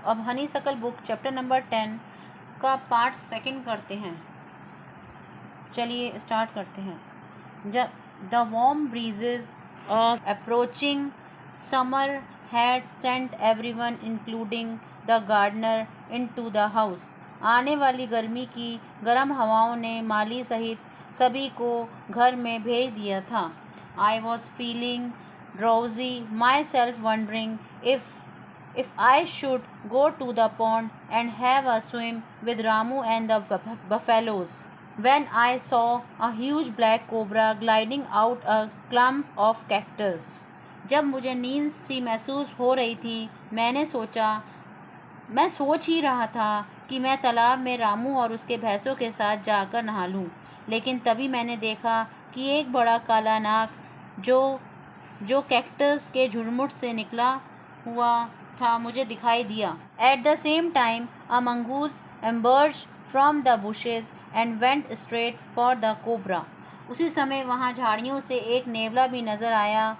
अब honeysuckle book chapter number 10 का part second करते हैं। चलिए स्टार्ट करते हैं। जब the warm breezes of approaching summer had sent everyone including the gardener into the house. आने वाली गर्मी की गर्म हवाओं ने माली सहित सभी को घर में भेज दिया था। I was feeling drowsy my self wondering if I should go to the pond and have a swim with Ramu and the buffaloes, when I saw a huge black cobra gliding out a clump of cactus. जब मुझे नींद सी महसूस हो रही थी, मैं सोच ही रहा था कि मैं तालाब में रामू और उसके भैंसों के साथ जाकर नहा लूं, लेकिन तभी मैंने देखा कि एक बड़ा काला नाग जो कैक्टस के झुरमुट से निकला हुआ था मुझे दिखाई दिया। At the same time a mongoose emerged from the bushes and went straight for the cobra. उसी समय वहाँ झाड़ियों से एक नेवला भी नज़र आया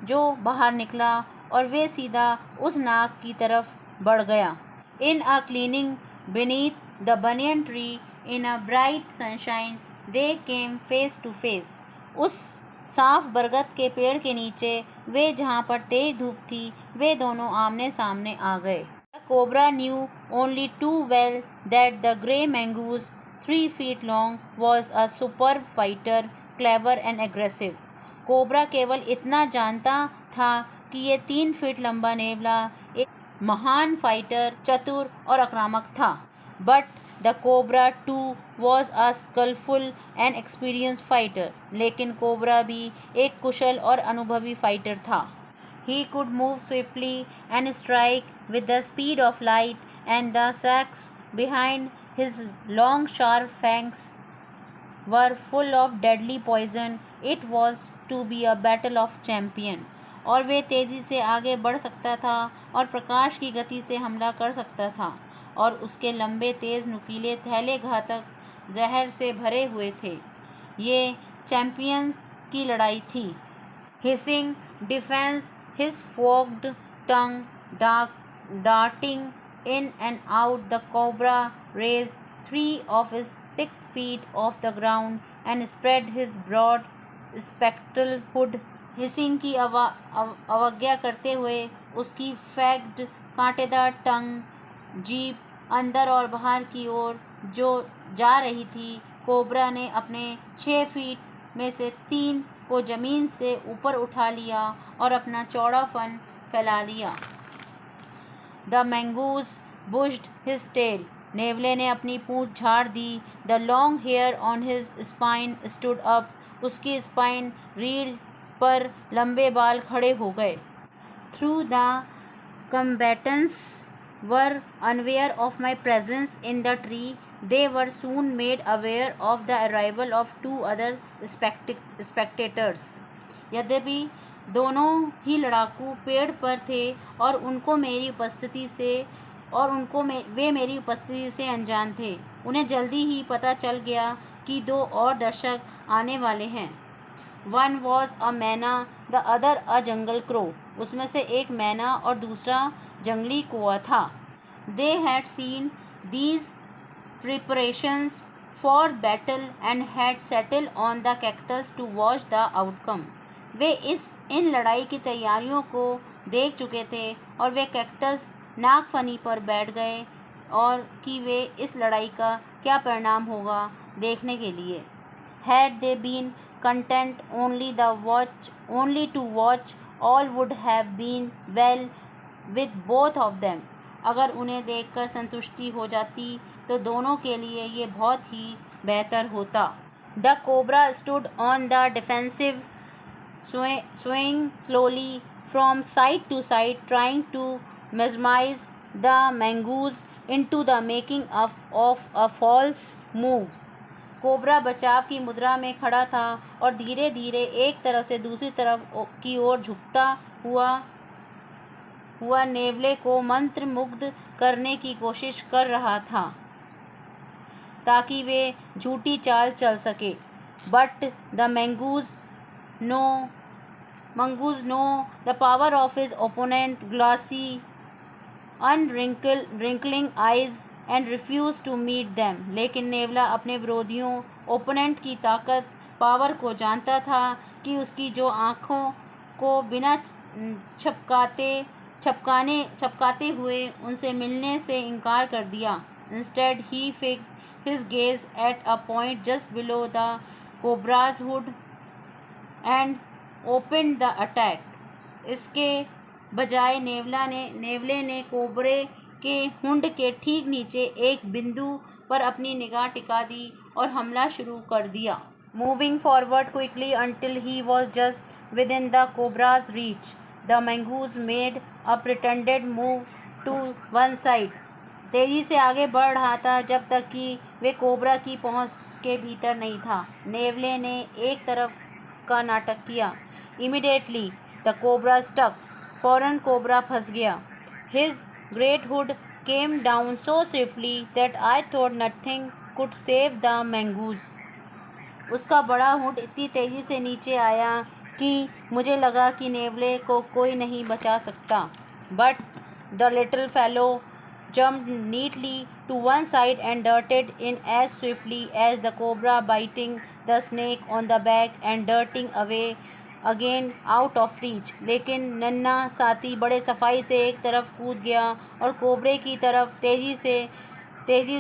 जो बाहर निकला और वे सीधा उस नाग की तरफ बढ़ गया। In a cleaning beneath the banyan tree in a bright sunshine they came face to face. उस साफ बरगद के पेड़ के नीचे वे जहाँ पर तेज धूप थी, वे दोनों आमने सामने आ गए। The cobra knew only too well that the grey mongoose 3 feet long was a superb fighter, clever and aggressive. Cobra केवल इतना जानता था कि ये 3 फीट लंबा नेवला एक महान फाइटर, चतुर और आक्रामक था। But the cobra too was a skillful and experienced fighter. लेकिन कोबरा भी एक कुशल और अनुभवी फाइटर था। He could move swiftly and strike with the speed of light and the sacs behind his long sharp fangs were full of deadly poison. It was to be a battle of champion. और वे तेज़ी से आगे बढ़ सकता था और प्रकाश की गति से हमला कर सकता था, और उसके लंबे तेज़ नुकीले थैले घातक जहर से भरे हुए थे। ये चैम्पियंस की लड़ाई थी। Hissing defence his forked tongue darting in and out, the cobra raised 3 of his 6 feet off the ground and spread his broad spectral hood. Hissing की अवज्ञा करते हुए उसकी फैक्ड कांटेदार टंग जीप अंदर और बाहर की ओर जो जा रही थी। कोबरा ने अपने 6 फीट में से 3 को ज़मीन से ऊपर उठा लिया और अपना चौड़ा फन फैला लिया। The mongoose bushed his tail. नेवले ने अपनी पूँछ झाड़ दी। The long hair on his spine stood up. उसकी स्पाइन रीढ़ पर लंबे बाल खड़े हो गए। Through the combatants were unaware of my presence in the tree, they were soon made aware of the arrival of 2 other spectators. यद्यपि दोनों ही लड़ाकू पेड़ पर थे और वे मेरी उपस्थिति से अनजान थे। उन्हें जल्दी ही पता चल गया कि 2 और दर्शक आने वाले हैं। One was a मैना, the other a jungle crow. उसमें से एक मैना और दूसरा जंगली कौआ था। They had seen these preparations for battle and had settled on the cactus to watch the outcome. वे इन लड़ाई की तैयारियों को देख चुके थे और वे कैक्टस नागफनी पर बैठ गए और कि वे इस लड़ाई का क्या परिणाम होगा देखने के लिए। Had they been content only to watch, all would have been well with both of them. अगर उन्हें देखकर संतुष्टि हो जाती तो दोनों के लिए ये बहुत ही बेहतर होता। The cobra stood on the defensive, swaying slowly from side to side, trying to mesmerize the mongoose into the making of a false move. Cobra बचाव की मुद्रा में खड़ा था और धीरे धीरे एक तरफ से दूसरी तरफ की ओर झुकता हुआ नेवले को मंत्र मुग्ध करने की कोशिश कर रहा था ताकि वे झूठी चाल चल सके। But the mongoose know the power of his opponent. Glassy wrinkling eyes and refused to meet them. लेकिन नेवला अपने विरोधियों ओपोनेंट की ताकत पावर को जानता था कि उसकी जो आँखों को बिना छपकाते हुए उनसे मिलने से इनकार कर दिया. Instead, he fixed his gaze at a point just below the cobra's hood and opened the attack. इसके बजाय नेवले ने कोबरे के हुंड के ठीक नीचे एक बिंदु पर अपनी निगाह टिका दी और हमला शुरू कर दिया. Moving forward quickly until he was just within the cobra's reach, the mongoose made a pretended move to one side. तेजी से आगे बढ़ रहा था जब तक कि वे कोबरा की पहुंच के भीतर नहीं था. नेवले ने एक तरफ का नाटक किया. Immediately the cobra stuck. फौरन कोबरा फंस गया. His great hood came down so swiftly that I thought nothing could save the mongoose. उसका बड़ा हुड इतनी तेज़ी से नीचे आया कि मुझे लगा कि नेवले को कोई नहीं बचा सकता. But the little fellow jumped neatly to one side and darted in as swiftly as the cobra, biting the snake on the back and darting away again out of reach. लेकिन नन्हा साथी बड़े सफाई से एक तरफ कूद गया और कोबरे की तरफ तेज़ी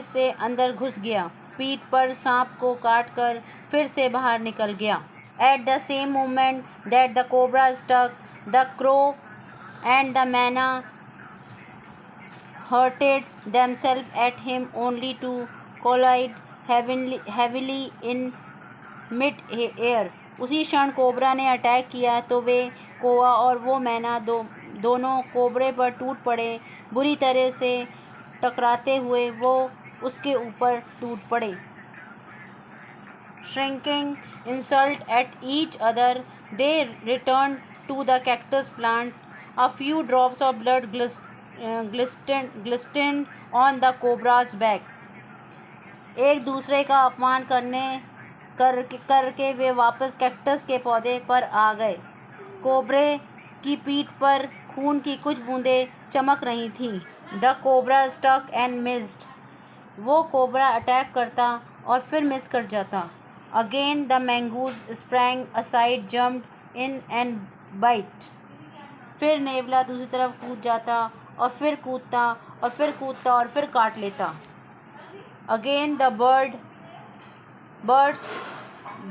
से अंदर घुस गया. पीठ पर सांप को काट कर फिर से बाहर निकल गया. At the same moment that the cobra struck, the crow and the manna hurled themselves at him only to collide heavily in mid-air. उसी क्षण कोबरा ने अटैक किया तो वे कोआ और वो मैना दोनों कोबरे पर टूट पड़े. बुरी तरह से टकराते हुए वो उसके ऊपर टूट पड़े. Shrinking insult at each other, they returned to the cactus plant. A few drops of blood glistened on the cobra's back. एक दूसरे का अपमान करके वे वापस कैक्टस के पौधे पर आ गए. कोबरे की पीठ पर खून की कुछ बूंदें चमक रही थीं. The cobra struck and missed. वो कोबरा अटैक करता और फिर मिस कर जाता. Again the mongoose sprang aside, jumped in and bite. फिर नेवला दूसरी तरफ कूद जाता और फिर कूदता और फिर कूदता और फिर काट लेता. Again the birds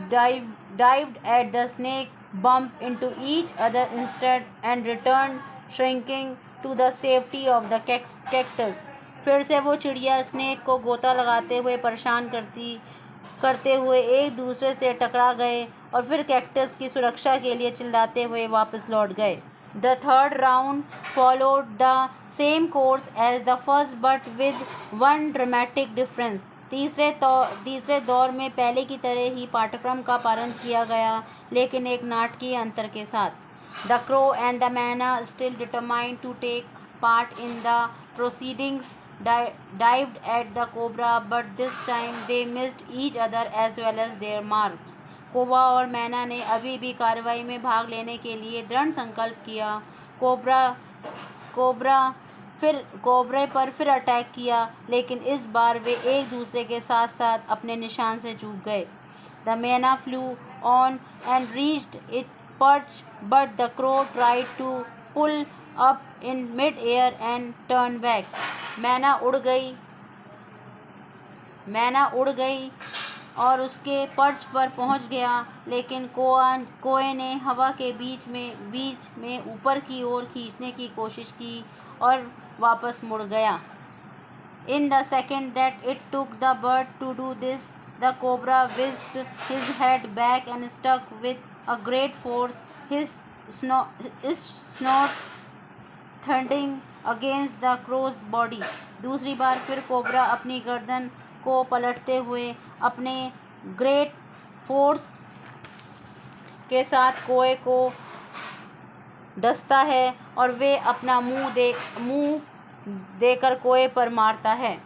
dived at the snake, bumped into each other instead and returned shrinking to the safety of the cactus. फिर से वो चिड़िया स्नेक को गोता लगाते हुए परेशान करते हुए एक दूसरे से टकरा गए और फिर कैक्टस की सुरक्षा के लिए चिल्लाते हुए वापस लौट गए. The third round followed the same course as the first but with one dramatic difference. तीसरे दौर में पहले की तरह ही पाठ्यक्रम का पालन किया गया लेकिन एक नाटकीय अंतर के साथ. The crow and the manna, still determined to take part in the proceedings, dived at the cobra, but this time they missed each other as well as their marks. कोबा और मैना ने अभी भी कार्रवाई में भाग लेने के लिए दृढ़ संकल्प किया. कोबरे पर फिर अटैक किया लेकिन इस बार वे एक दूसरे के साथ साथ अपने निशान से चूक गए. The manna flew on and reached its perch, but the crow tried to pull up in mid-air and turn back. मैना उड़ गई और उसके पर्च पर पहुंच गया लेकिन कोए ने हवा के बीच में ऊपर की ओर खींचने की कोशिश की और वापस मुड़ गया. In the second that it took the bird to do this, the cobra whisked his head back and struck with a great force, his snout thundering against the crow's body. दूसरी बार फिर कोबरा अपनी गर्दन को पलटते हुए अपने great force के साथ कोए को डसता है और वे अपना मुंह देकर कोए पर मारता है.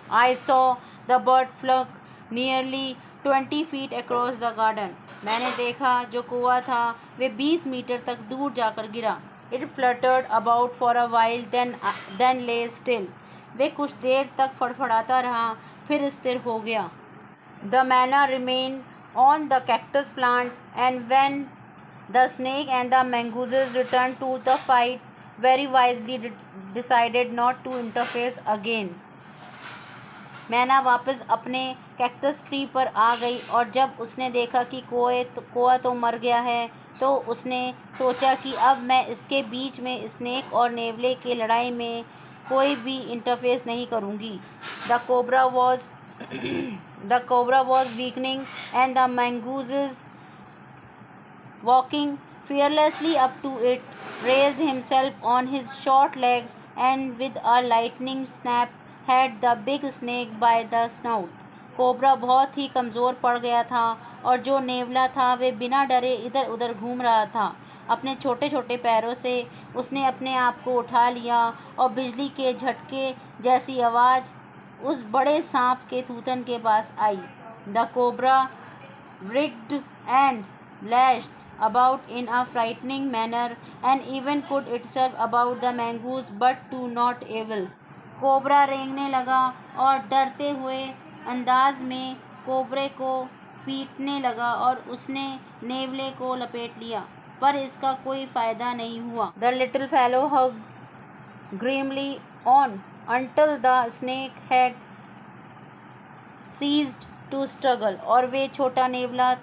I saw the bird flung nearly 20 feet across the garden. मैंने देखा जो कौवा था वे 20 मीटर तक दूर जाकर गिरा. It fluttered about for a while, then lay still. वे कुछ देर तक फड़फड़ाता रहा, फिर स्थिर हो गया. The manna remained on the cactus plant, and when the snake and the mongooses returned to the fight, very wisely decided not to interfere again. मैना वापस अपने कैक्टस ट्री पर आ गई और जब उसने देखा कि कोआ तो मर गया है, तो उसने सोचा कि अब मैं इसके बीच में स्नेक और नेवले की लड़ाई में कोई भी इंटरफेस नहीं करूँगी. The cobra was weakening and the mongooses walking fearlessly up to it, raised himself on his short legs and with a lightning snap had the big snake by the snout. Cobra बहुत ही कमज़ोर पड़ गया था और जो नेवला था वे बिना डरे इधर उधर घूम रहा था. अपने छोटे छोटे पैरों से उसने अपने आप को उठा लिया और बिजली के झटके जैसी आवाज़ उस बड़े सांप के थूथन के पास आई. The cobra writhed and lashed about in a frightening manner and even put itself about the mongoose, but to not evil. Cobra रेंगने लगा और डरते हुए अंदाज में कोबरे को पीटने लगा और उसने नेवले को लपेट लिया, पर इसका कोई फ़ायदा नहीं हुआ. The little fellow hugged grimly on until the snake had ceased to struggle. और वे छोटा नेवला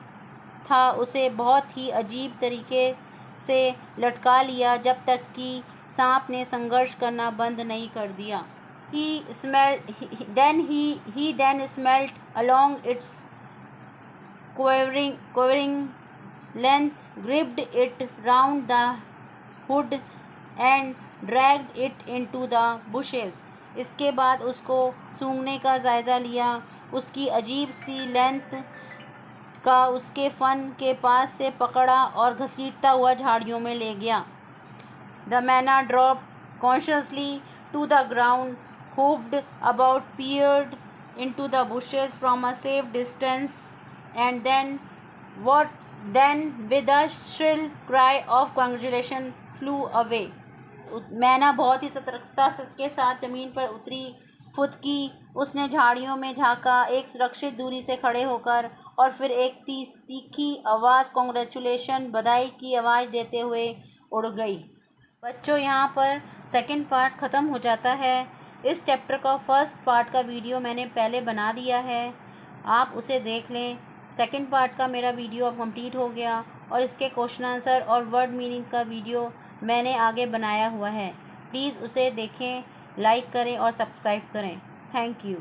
था उसे बहुत ही अजीब तरीके से लटका लिया जब तक कि सांप ने संघर्ष करना बंद नहीं कर दिया. He then smelled along its quivering length, gripped it round the hood and dragged it into the bushes. इसके बाद उसको सूंघने का जायज़ा लिया, उसकी अजीब सी लेंथ का उसके फन के पास से पकड़ा और घसीटता हुआ झाड़ियों में ले गया. The manna dropped cautiously to the ground, hopped about, peered into the bushes from a safe distance, and then with a shrill cry of congratulation flew away. मैना बहुत ही सतर्कता के साथ ज़मीन पर उतरी, फुदकी, उसने झाड़ियों में झाँका एक सुरक्षित दूरी से खड़े होकर, और फिर एक तीखी आवाज़ कॉन्ग्रेचुलेशन बधाई की आवाज़ देते हुए उड़ गई. बच्चों, यहाँ पर सेकंड पार्ट ख़त्म हो जाता है. इस चैप्टर का फर्स्ट पार्ट का वीडियो मैंने पहले बना दिया है, आप उसे देख लें. सेकंड पार्ट का मेरा वीडियो अब कंप्लीट हो गया और इसके क्वेश्चन आंसर और वर्ड मीनिंग का वीडियो मैंने आगे बनाया हुआ है. प्लीज़ उसे देखें, लाइक करें और सब्सक्राइब करें. Thank you.